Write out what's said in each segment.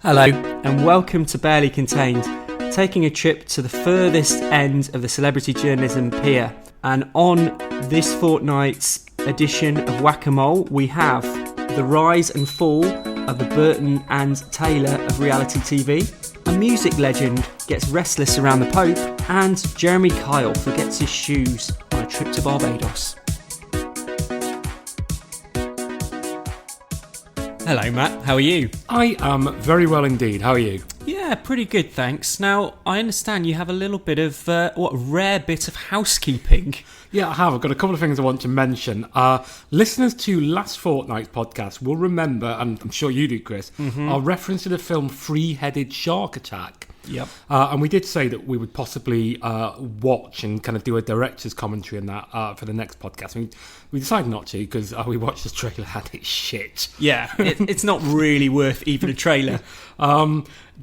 Hello, and welcome to Barely Contained, taking a trip to the furthest end of the celebrity journalism pier. And on this fortnight's edition of Whack-A-Mole, we have the rise and fall of the Burton and Taylor of reality TV, a music legend gets restless around the Pope, and Jeremy Kyle forgets his shoes on a trip to Barbados. Hello Matt, how are you? I am very well indeed, how are you? Yeah, pretty good, thanks. Now, I understand you have a little bit of, rare bit of housekeeping. Yeah, I have. I've got a couple of things I want to mention. Listeners to last fortnight's podcast will remember, and I'm sure you do, Chris, our reference to the film Three-Headed Shark Attack. Yep. And we did say that we would possibly watch and kind of do a director's commentary on that for the next podcast. I mean, we decided not to because we watched the trailer and it's shit. Yeah, it's not really worth even a trailer.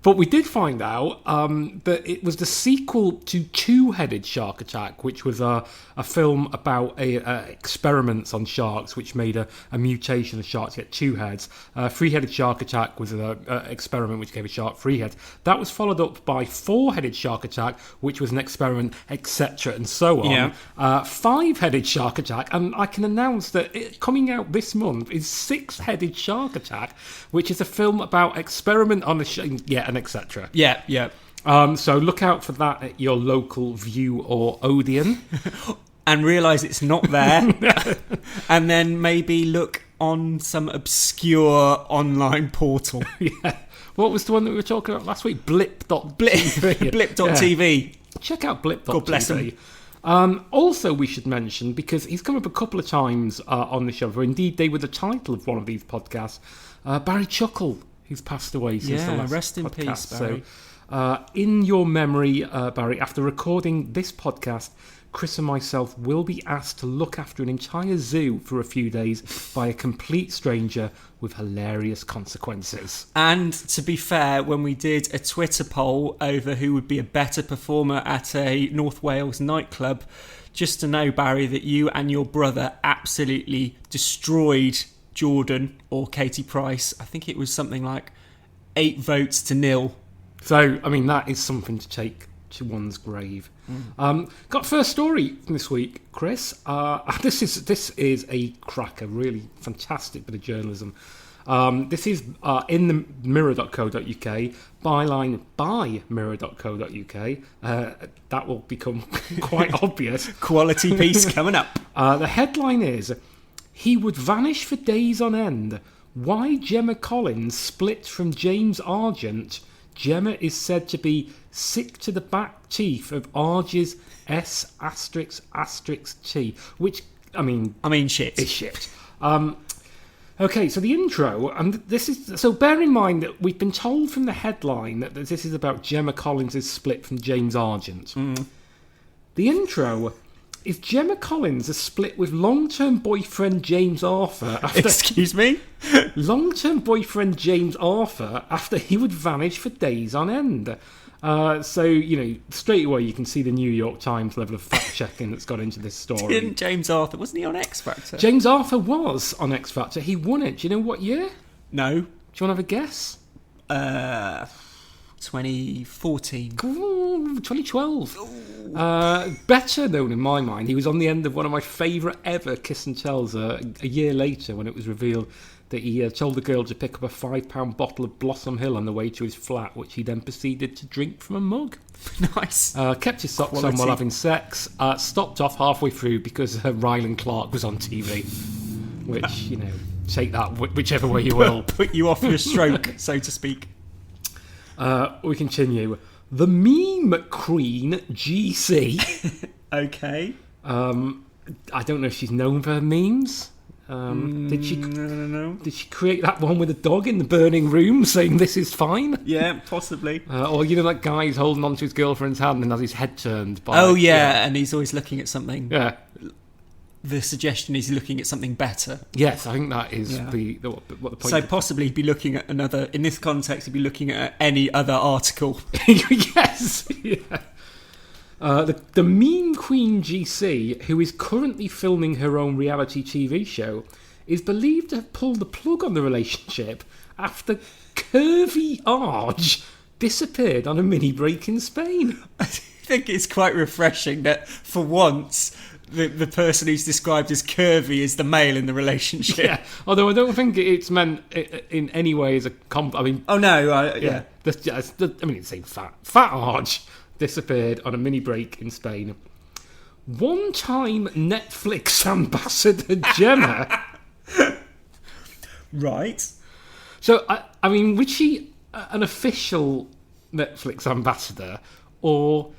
But we did find out that it was the sequel to Two-Headed Shark Attack, which was a film about experiments on sharks, which made a mutation of sharks get two heads. Three-Headed Shark Attack was an experiment which gave a shark three heads. That was followed up by Four-Headed Shark Attack, which was an experiment, etc., and so on. Yeah. Five-Headed Shark Attack, and I can announce that coming out this month is Six-Headed Shark Attack, which is a film about experiment on a and etc. Yeah. So look out for that at your local View or Odeon. And realise it's not there. And then maybe look on some obscure online portal. Yeah. What was the one that we were talking about last week? Blip.tv. Blip.tv. Yeah. Check out Blip.tv. God bless him. Also, we should mention, because he's come up a couple of times on the show, for indeed they were the title of one of these podcasts, Barry Chuckle, who's passed away since the last rest in podcast. peace, Barry. So, in your memory, Barry, after recording this podcast, Chris and myself will be asked to look after an entire zoo for a few days by a complete stranger with hilarious consequences. And to be fair, when we did a Twitter poll over who would be a better performer at a North Wales nightclub, just to know, Barry, that you and your brother absolutely destroyed Jordan or Katie Price. I think it was something like 8 votes to 0. So, I mean, that is something to take to one's grave. Got first story this week, Chris. This is a cracker, really fantastic bit of journalism. This is in the mirror.co.uk, byline by mirror.co.uk. That will become quite obvious. Quality piece coming up. The headline is, "He would vanish for days on end. Why Gemma Collins split from James Argent. Gemma is said to be sick to the back teeth of Arge's S***T, which, I mean shit. It's shit. Okay, so the intro, and this is, so bear in mind that we've been told from the headline that this is about Gemma Collins' split from James Argent. The intro is Gemma Collins a split with long-term boyfriend James Arthur after... Excuse me? Long-term boyfriend James Arthur after he would vanish for days on end. So, straight away you can see the New York Times level of fact-checking that's got into this story. Didn't James Arthur, wasn't he on X Factor? James Arthur was on X Factor. He won it. Do you know what year? No. Do you want to have a guess? 2014. 2012. Better known in my mind. He was on the end of one of my favourite ever kiss and tells a year later when it was revealed that he told the girl to pick up a £5 bottle of Blossom Hill on the way to his flat, which he then proceeded to drink from a mug. Nice. Kept his socks on while having sex. Stopped off halfway through because Ryland Clark was on TV. Which, take that whichever way you will. Put you off your stroke, so to speak. We continue. The Meme Queen GC. Okay. I don't know if she's known for her memes. Did she? No. Did she create that one with a dog in the burning room saying this is fine? Yeah, possibly. Or that guy who's holding onto his girlfriend's hand and has his head turned by... Oh yeah, and he's always looking at something. Yeah. The suggestion is looking at something better. Yes, I think that is what the point. So possibly he'd be looking at another... In this context, he'd be looking at any other article. Yes. Yeah. The Meme Queen GC, who is currently filming her own reality TV show, is believed to have pulled the plug on the relationship after curvy Arge disappeared on a mini break in Spain. I think it's quite refreshing that for once the person who's described as curvy is the male in the relationship. Yeah, although I don't think it's meant in any way as a I mean, oh no, yeah. I mean, it's saying fat Arge disappeared on a mini break in Spain. One-time Netflix ambassador Gemma. Right. So, I mean, was she an official Netflix ambassador, or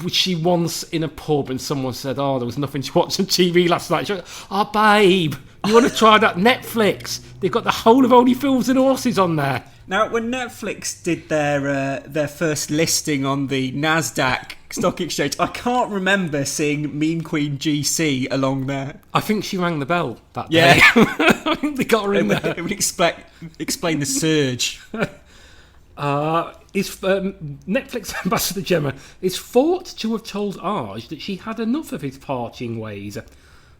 was she once in a pub and someone said, "Oh, there was nothing to watch on TV last night"? She went, "Oh, babe, you want to try that Netflix? They've got the whole of Only Fools and Horses on there." Now, when Netflix did their first listing on the NASDAQ stock exchange, I can't remember seeing Meme Queen GC along there. I think she rang the bell that day. I think they got her in there. It would explain the surge. Netflix ambassador Gemma is thought to have told Arge that she had enough of his partying ways.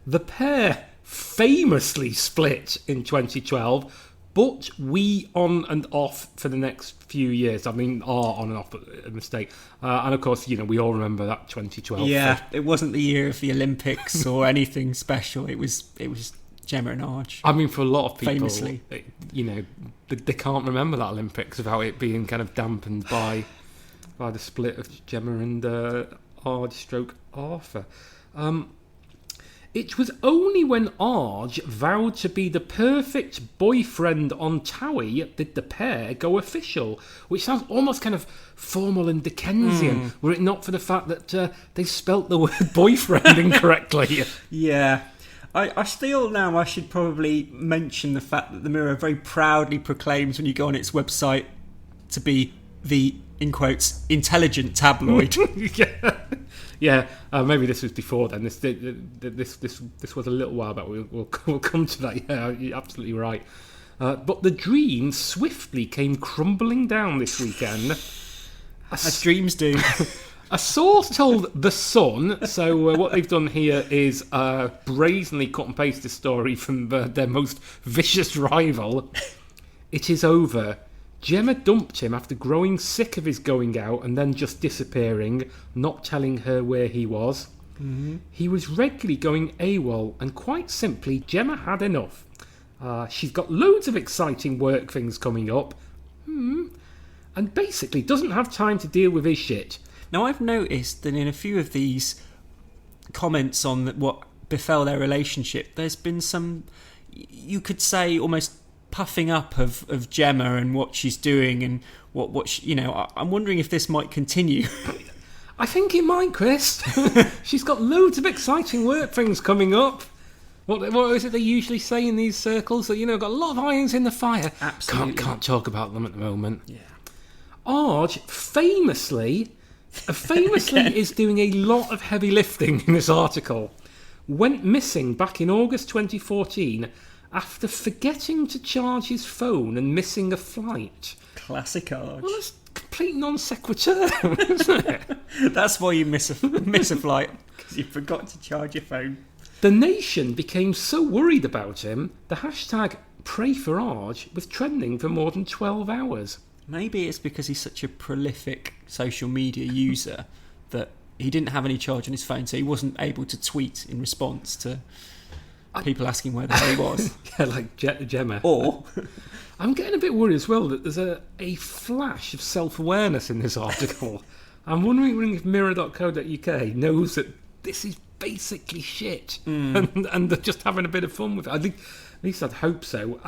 The pair famously split in 2012, but we on and off for the next few years. I mean, are on and off, a mistake. And of course, we all remember that 2012. Yeah, it wasn't the year of the Olympics or anything special. It was Gemma and Arge. I mean, for a lot of people, famously, they can't remember that Olympics without it being kind of dampened by the split of Gemma and Arge / Arthur. It was only when Arge vowed to be the perfect boyfriend on Towie did the pair go official, which sounds almost kind of formal and Dickensian, were it not for the fact that they spelt the word boyfriend incorrectly. Yeah. I feel now I should probably mention the fact that the Mirror very proudly proclaims when you go on its website to be the, in quotes, intelligent tabloid. Yeah, maybe this was before then. This was a little while back. We'll come to that. Yeah, you're absolutely right. But the dream swiftly came crumbling down this weekend. As dreams do. A source told The Sun, so what they've done here is brazenly cut and paste the story from their most vicious rival. It is over. Gemma dumped him after growing sick of his going out and then just disappearing, not telling her where he was. Mm-hmm. He was regularly going AWOL, and quite simply, Gemma had enough. She's got loads of exciting work things coming up, and basically doesn't have time to deal with his shit. Now, I've noticed that in a few of these comments on what befell their relationship, there's been some, you could say, almost puffing up of Gemma and what she's doing and what she, I'm wondering if this might continue. I think it might, Chris. She's got loads of exciting work things coming up. What is it they usually say in these circles? That, got a lot of irons in the fire. Absolutely. Can't talk about them at the moment. Yeah. Arge famously is doing a lot of heavy lifting in this article. Went missing back in August 2014 after forgetting to charge his phone and missing a flight. Classic Arge. Well, that's complete non sequitur, isn't it? That's why you miss a flight, because you forgot to charge your phone. The Nation became so worried about him, the hashtag #PrayForArge was trending for more than 12 hours. Maybe it's because he's such a prolific social media user that he didn't have any charge on his phone, so he wasn't able to tweet in response to people asking where the hell he was. Yeah, like Gemma. Or I'm getting a bit worried as well that there's a flash of self-awareness in this article. I'm wondering if mirror.co.uk knows that this is basically shit and they're just having a bit of fun with it. At least I'd hope so.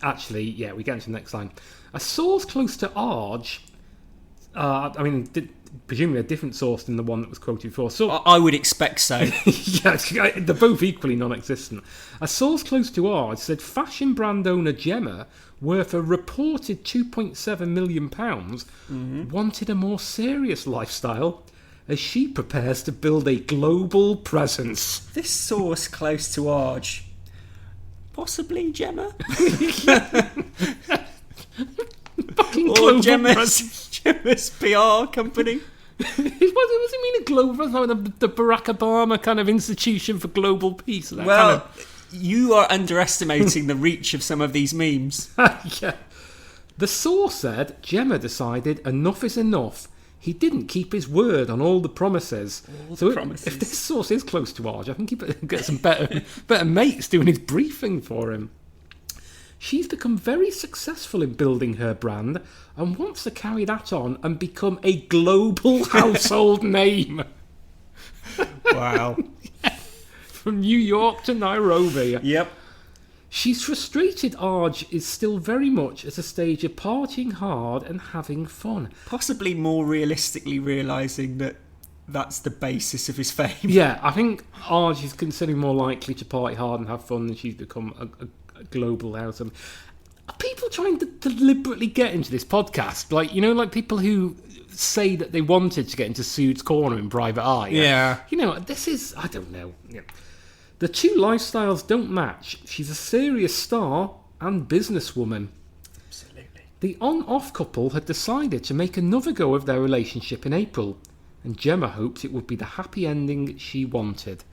Actually, yeah, we get into the next line. A source close to Arge, presumably a different source than the one that was quoted before. So I would expect so. Yeah, they're both equally non-existent. A source close to Arge said fashion brand owner Gemma, worth a reported £2.7 million, wanted a more serious lifestyle as she prepares to build a global presence. This source close to Arge, possibly Gemma? Fucking or global Gemma's PR company. What does it mean a global? Like the Barack Obama kind of institution for global peace. Well, you are underestimating the reach of some of these memes. Yeah. The source said Gemma decided enough is enough. He didn't keep his word on all the promises. If this source is close to Arj, I think he better get some better mates doing his briefing for him. She's become very successful in building her brand and wants to carry that on and become a global household name. Wow. From New York to Nairobi. Yep. She's frustrated Arj is still very much at a stage of partying hard and having fun. Possibly more realistically realising that that's the basis of his fame. Yeah, I think Arj is considerably more likely to party hard and have fun than she's become a global house. Are people trying to deliberately get into this podcast? Like, like people who say that they wanted to get into Sood's Corner in Private Eye. Yeah. This is, I don't know. Yeah. The two lifestyles don't match. She's a serious star and businesswoman. Absolutely. The on-off couple had decided to make another go of their relationship in April, and Gemma hopes it would be the happy ending she wanted.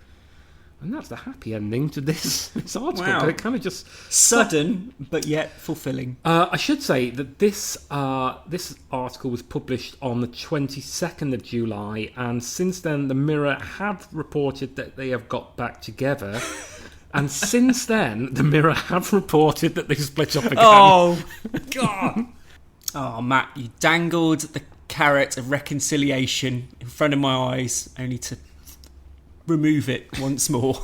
And that's the happy ending to this article. Wow. But it kind of just sudden, but yet fulfilling. I should say that this article was published on the 22nd of July, and since then the Mirror have reported that they have got back together. And since then, the Mirror have reported that they split up again. Oh, God. Oh, Matt, you dangled the carrot of reconciliation in front of my eyes, only to remove it once more.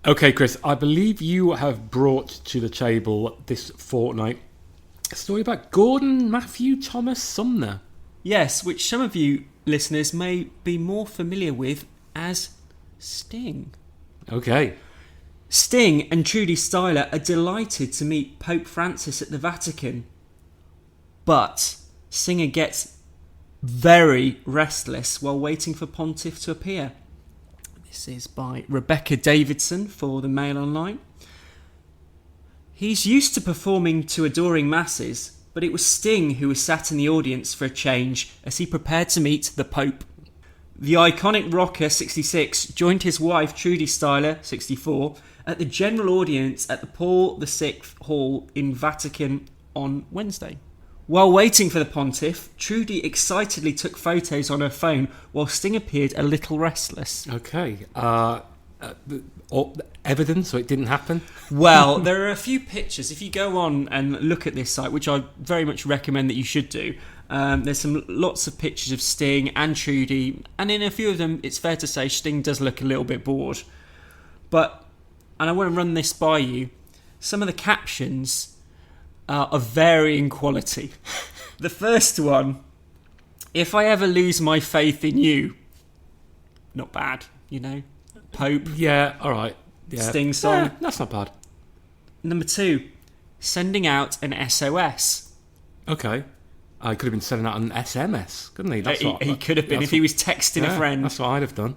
Okay, Chris, I believe you have brought to the table this fortnight a story about Gordon Matthew Thomas Sumner. Yes, which some of you listeners may be more familiar with as Sting. Okay. Sting and Trudy Styler are delighted to meet Pope Francis at the Vatican. But Singer gets very restless while waiting for Pontiff to appear. This is by Rebecca Davidson for the Mail Online. He's used to performing to adoring masses, but it was Sting who was sat in the audience for a change as he prepared to meet the Pope. The iconic rocker, 66, joined his wife, Trudy Styler, 64, at the general audience at the Paul VI Hall in Vatican on Wednesday. While waiting for the Pontiff, Trudy excitedly took photos on her phone while Sting appeared a little restless. Okay. Evidence so it didn't happen? Well, there are a few pictures. If you go on and look at this site, which I very much recommend that you should do, there's lots of pictures of Sting and Trudy, and in a few of them, it's fair to say Sting does look a little bit bored. And I want to run this by you, some of the captions of varying quality. The first one, if I ever lose my faith in you. Not bad, Pope. Yeah, all right. Yeah. Sting song. Yeah, that's not bad. Number 2, sending out an SOS. Okay. I could have been sending out an SMS, couldn't he? He could have been if he was texting a friend. That's what I'd have done.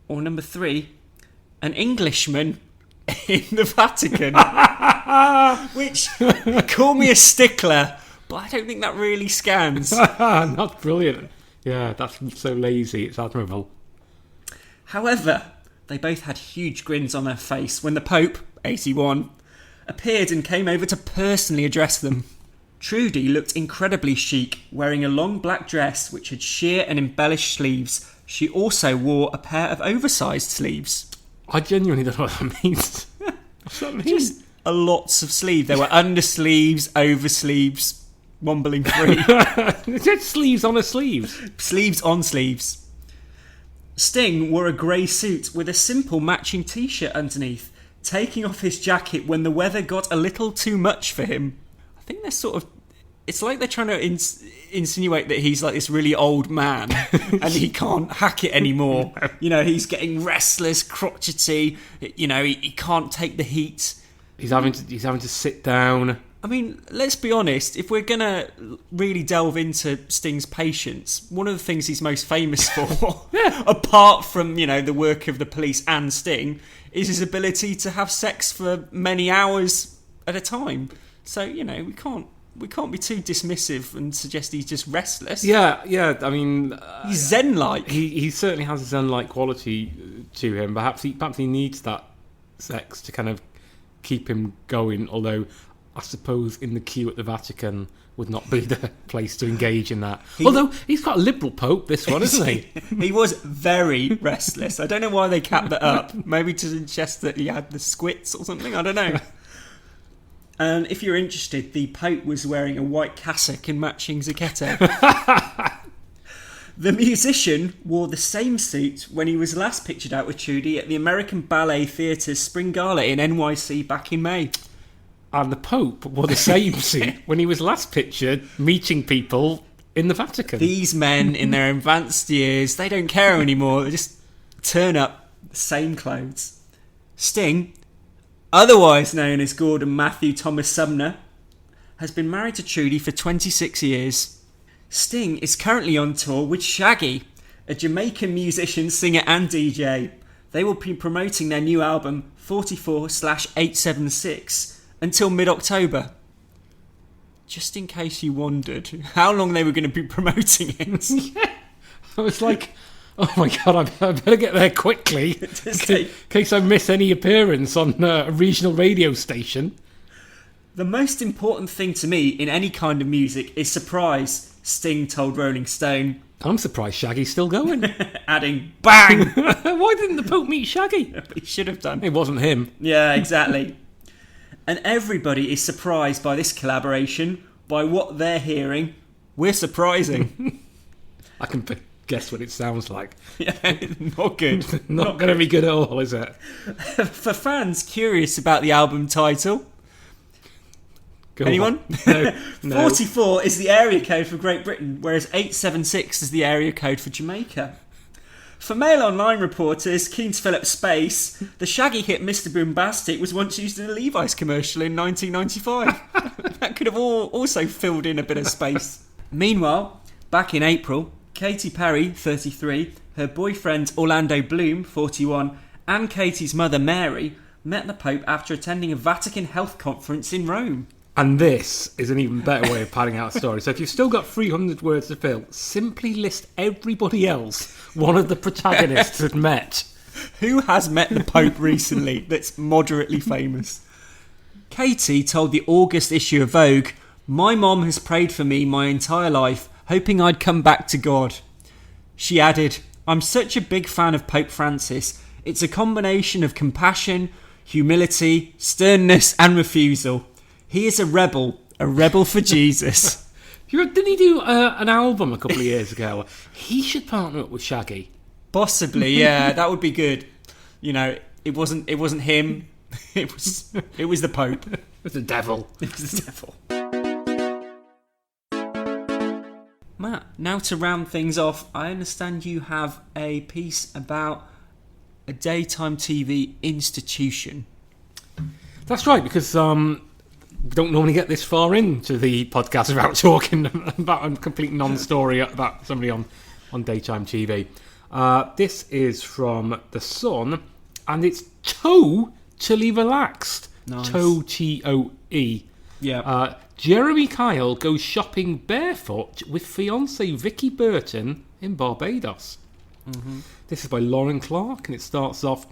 Or number 3, an Englishman in the Vatican. Which, call me a stickler, but I don't think that really scans. Not brilliant. Yeah, that's so lazy. It's admirable. However, they both had huge grins on their face when the Pope, 81, appeared and came over to personally address them. Trudy looked incredibly chic, wearing a long black dress which had sheer and embellished sleeves. She also wore a pair of oversized sleeves. I genuinely don't know what that means. What's that mean? Just lots of sleeve. There were undersleeves, oversleeves, wombling free. It said sleeves on her sleeves. Sleeves on sleeves. Sting wore a grey suit with a simple matching t-shirt underneath, taking off his jacket when the weather got a little too much for him. I think they're sort of... It's like they're trying to insinuate that he's like this really old man and he can't hack it anymore. He's getting restless, crotchety. He can't take the heat. He's having to sit down. I mean, let's be honest. If we're going to really delve into Sting's patience, one of the things he's most famous for, apart from, the work of the Police and Sting, is his ability to have sex for many hours at a time. So, we can't be too dismissive and suggest he's just restless. Yeah. I mean, he's zen-like. He certainly has a zen-like quality to him. Perhaps he needs that sex to kind of keep him going, although I suppose in the queue at the Vatican would not be the place to engage in that. Although he's got a liberal pope, this one, isn't he? He was very restless. I don't know why they capped that up. Maybe to suggest that he had the squits or something. I don't know. And if you're interested, the Pope was wearing a white cassock and matching Zucchetto. The musician wore the same suit when he was last pictured out with Trudy at the American Ballet Theatre's Spring Gala in NYC back in May. And the Pope wore the same suit when he was last pictured meeting people in the Vatican. These men in their advanced years, they don't care anymore. They just turn up the same clothes. Sting, otherwise known as Gordon Matthew Thomas Sumner, has been married to Trudy for 26 years. Sting is currently on tour with Shaggy, a Jamaican musician, singer and DJ. They will be promoting their new album 44/876 until mid-October. Just in case you wondered how long they were going to be promoting it. Yeah. I was like, oh my God, I better get there quickly in case I miss any appearance on a regional radio station. The most important thing to me in any kind of music is surprise, Sting told Rolling Stone. I'm surprised Shaggy's still going. Adding, bang! Why didn't the Pope meet Shaggy? He should have done. It wasn't him. Yeah, exactly. And everybody is surprised by this collaboration, by what they're hearing. We're surprising. I can guess what it sounds like. Yeah, not good. Not going to be good at all, is it? For fans curious about the album title, Go anyone? No. 44 is the area code for Great Britain, whereas 876 is the area code for Jamaica. For Mail Online reporters keen to fill up space, the Shaggy hit Mr. Boombastic was once used in a Levi's commercial in 1995. That could have also filled in a bit of space. Meanwhile, back in April, Katy Perry, 33, her boyfriend Orlando Bloom, 41, and Katie's mother Mary met the Pope after attending a Vatican health conference in Rome. And this is an even better way of padding out a story. So if you've still got 300 words to fill, simply list everybody else one of the protagonists had met. Who has met the Pope recently that's moderately famous? Katie told the August issue of Vogue, "My mom has prayed for me my entire life, hoping I'd come back to God." She added, "I'm such a big fan of Pope Francis. It's a combination of compassion, humility, sternness and refusal. He is a rebel for Jesus." Didn't he do an album a couple of years ago? He should partner up with Shaggy. Possibly, yeah, that would be good. You know, it wasn't him. It was the Pope. It was the devil. It was the devil. Matt, now to round things off, I understand you have a piece about a daytime TV institution. That's right, because we don't normally get this far into the podcast without talking about a complete non-story about somebody on daytime TV. This is from The Sun, and it's Totally Relaxed. Nice. T-O-E. Yeah. Jeremy Kyle goes shopping barefoot with fiancée Vicky Burton in Barbados. Mm-hmm. This is by Lauren Clark, and it starts off,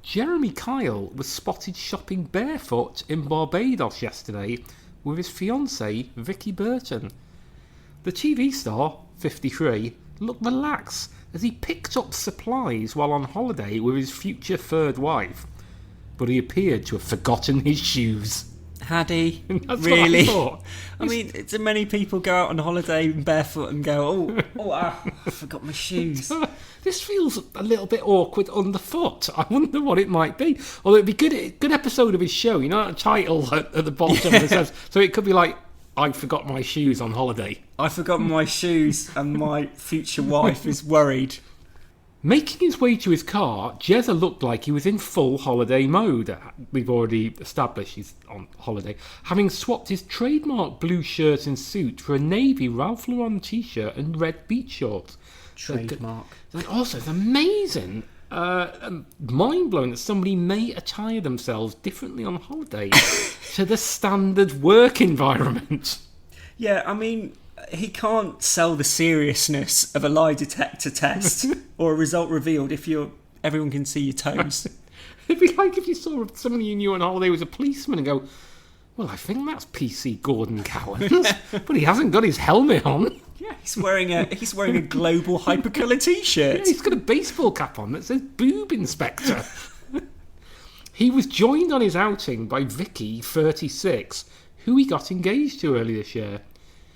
Jeremy Kyle was spotted shopping barefoot in Barbados yesterday with his fiancée Vicky Burton. The TV star, 53, looked relaxed as he picked up supplies while on holiday with his future third wife, but he appeared to have forgotten his shoes. Had he? That's really? What I thought. I mean, do many people go out on holiday barefoot and go, I forgot my shoes? This feels a little bit awkward underfoot. I wonder what it might be. Although it'd be good episode of his show. You know that title at the bottom that says, so it could be like, I forgot my shoes on holiday. I forgot my shoes and my future wife is worried. Making his way to his car, Jezza looked like he was in full holiday mode. We've already established he's on holiday. Having swapped his trademark blue shirt and suit for a navy Ralph Lauren t-shirt and red beach shorts. Trademark. Also, it's amazing, mind-blowing that somebody may attire themselves differently on holiday to the standard work environment. Yeah, I mean, he can't sell the seriousness of a lie detector test or a result revealed if everyone can see your toes. It'd be like if you saw somebody you knew on holiday was a policeman and go, well, I think that's PC Gordon Cowans, but he hasn't got his helmet on. Yeah, he's wearing a global hypercolour T-shirt. Yeah, he's got a baseball cap on that says Boob Inspector. He was joined on his outing by Vicky, 36, who he got engaged to earlier this year.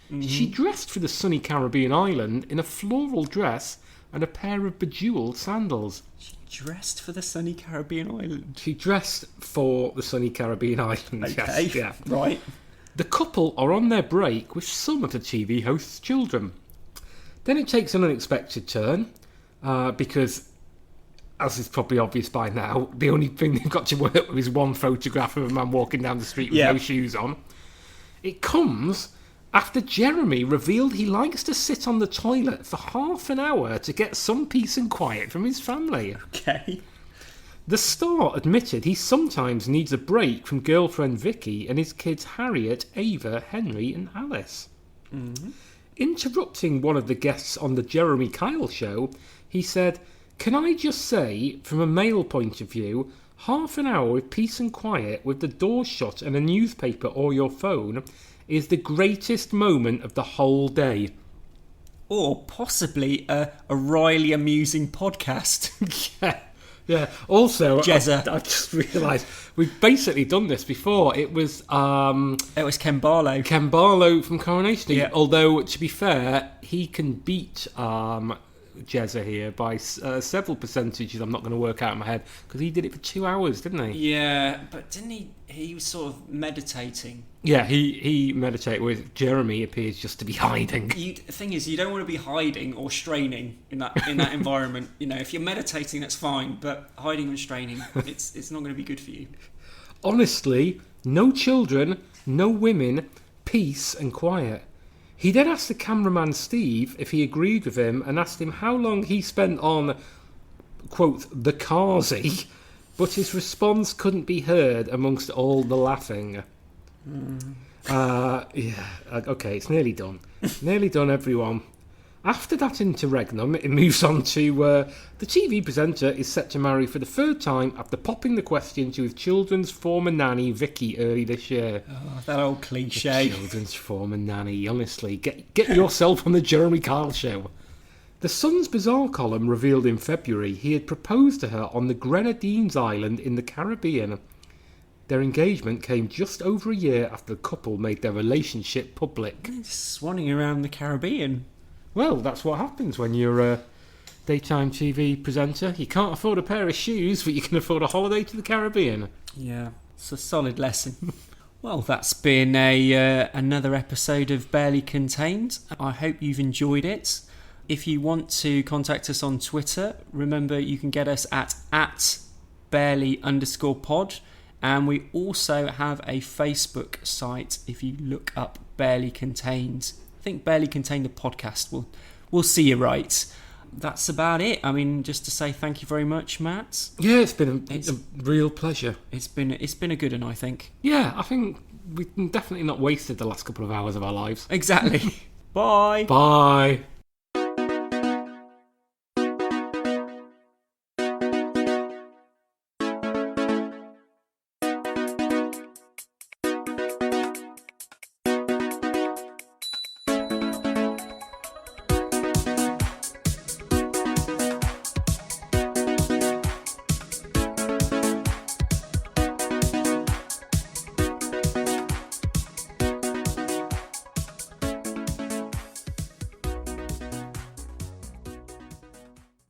Mm-hmm. She dressed for the sunny Caribbean island in a floral dress and a pair of bejewelled sandals. She dressed for the sunny Caribbean island? She dressed for the sunny Caribbean island, okay. Yes. Yeah. Right. The couple are on their break with some of the TV host's children. Then it takes an unexpected turn, because, as is probably obvious by now, the only thing they've got to work with is one photograph of a man walking down the street with no shoes on. It comes after Jeremy revealed he likes to sit on the toilet for half an hour to get some peace and quiet from his family. Okay. The star admitted he sometimes needs a break from girlfriend Vicky and his kids Harriet, Ava, Henry and Alice. Mm-hmm. Interrupting one of the guests on the Jeremy Kyle show, he said, "Can I just say, from a male point of view, half an hour with peace and quiet with the door shut and a newspaper or your phone is the greatest moment of the whole day." Or possibly a wryly amusing podcast. Yeah. Also, Jezza. I just realised we've basically done this before. It was Ken Barlow. Ken Barlow from Coronation Street. Yeah. Although, to be fair, he can beat Jezza here by several percentages I'm not going to work out in my head, because he did it for 2 hours, didn't he? Yeah, but didn't he? He was sort of meditating. Yeah, he meditated with. Jeremy appears just to be hiding. The thing is, you don't want to be hiding or straining in that environment. You know, if you're meditating, that's fine, but hiding and straining, it's not going to be good for you. Honestly, no children, no women, peace and quiet. He then asked the cameraman Steve if he agreed with him and asked him how long he spent on, quote, the Carsey, but his response couldn't be heard amongst all the laughing. Okay, it's nearly done. Nearly done, everyone. After that interregnum, it moves on to the TV presenter is set to marry for the third time after popping the question to his children's former nanny, Vicky, early this year. Oh, that old cliche. The children's former nanny, honestly. Get yourself on the Jeremy Kyle show. The Sun's Bizarre column revealed in February he had proposed to her on the Grenadines Island in the Caribbean. Their engagement came just over a year after the couple made their relationship public. Swanning around the Caribbean. Well, that's what happens when you're a daytime TV presenter. You can't afford a pair of shoes, but you can afford a holiday to the Caribbean. Yeah, it's a solid lesson. Well, that's been another episode of Barely Contained. I hope you've enjoyed it. If you want to contact us on Twitter, remember you can get us at @barely_pod. And we also have a Facebook site if you look up Barely Contained. I think Barely Contained the podcast. We'll see you right. That's about it. I mean, just to say thank you very much, Matt. Yeah, it's been a real pleasure. It's been a good one, I think. Yeah, I think we've definitely not wasted the last couple of hours of our lives. Exactly. Bye. Bye.